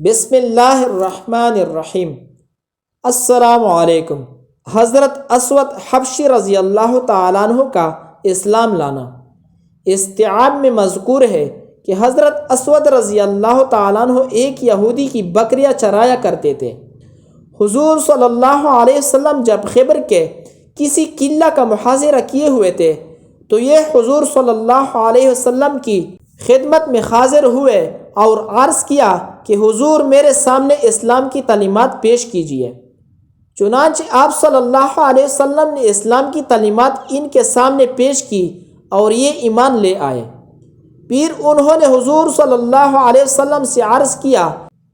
بسم اللہ الرحمن الرحیم۔ السلام علیکم۔ حضرت اسود حبشی رضی اللہ تعالیٰ عنہ کا اسلام لانا۔ استیعاب میں مذکور ہے کہ حضرت اسود رضی اللہ تعالیٰ عنہ ایک یہودی کی بکریاں چرایا کرتے تھے۔ حضور صلی اللہ علیہ وسلم جب خیبر کے کسی قلعہ کا محاصرہ کیے ہوئے تھے تو یہ حضور صلی اللہ علیہ وسلم کی خدمت میں حاضر ہوئے اور عرض کیا کہ حضور میرے سامنے اسلام کی تعلیمات پیش کیجیے۔ چنانچہ آپ صلی اللہ علیہ وسلم نے اسلام کی تعلیمات ان کے سامنے پیش کی اور یہ ایمان لے آئے۔ پھر انہوں نے حضور صلی اللہ علیہ وسلم سے عرض کیا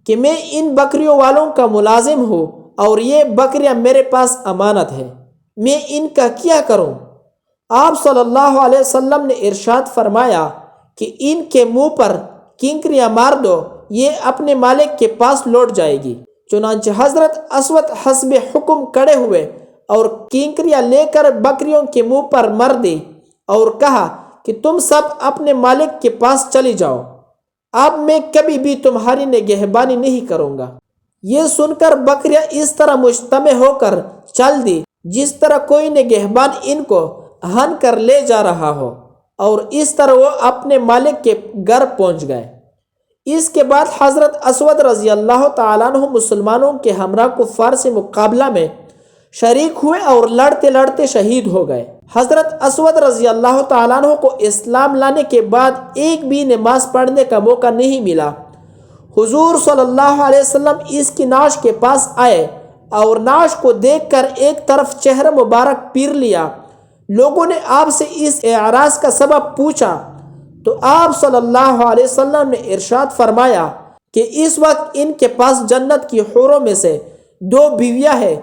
کہ میں ان بکریوں والوں کا ملازم ہوں اور یہ بکریاں میرے پاس امانت ہے، میں ان کا کیا کروں؟ آپ صلی اللہ علیہ وسلم نے ارشاد فرمایا کہ ان کے منہ پر کینکریاں مار دو، یہ اپنے مالک کے پاس لوٹ جائے گی۔ چنانچہ حضرت اسود حسب حکم کھڑے ہوئے اور کینکریاں لے کر بکریوں کے منہ پر مار دی اور کہا کہ تم سب اپنے مالک کے پاس چلی جاؤ، اب میں کبھی بھی تمہاری نگہبانی نہیں کروں گا۔ یہ سن کر بکریاں اس طرح مجتمع ہو کر چل دی جس طرح کوئی نگہبان ان کو ہن کر لے جا رہا ہو، اور اس طرح وہ اپنے مالک کے گھر پہنچ گئے۔ اس کے بعد حضرت اسود رضی اللہ تعالیٰ عنہ مسلمانوں کے ہمراہ کفار سے مقابلہ میں شریک ہوئے اور لڑتے لڑتے شہید ہو گئے۔ حضرت اسود رضی اللہ تعالیٰ عنہ کو اسلام لانے کے بعد ایک بھی نماز پڑھنے کا موقع نہیں ملا۔ حضور صلی اللہ علیہ وسلم اس کی نعش کے پاس آئے اور نعش کو دیکھ کر ایک طرف چہرہ مبارک پیر لیا۔ لوگوں نے آپ سے اس اعراض کا سبب پوچھا تو آپ صلی اللہ علیہ وسلم نے ارشاد فرمایا کہ اس وقت ان کے پاس جنت کی حوروں میں سے 2 بیویاں ہیں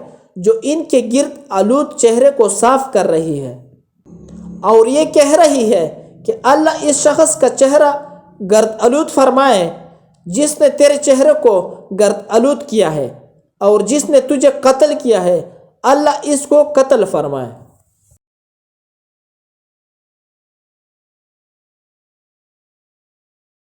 جو ان کے گرد آلود چہرے کو صاف کر رہی ہے اور یہ کہہ رہی ہے کہ اللہ اس شخص کا چہرہ گرد آلود فرمائے جس نے تیرے چہرے کو گرد آلود کیا ہے، اور جس نے تجھے قتل کیا ہے اللہ اس کو قتل فرمائے۔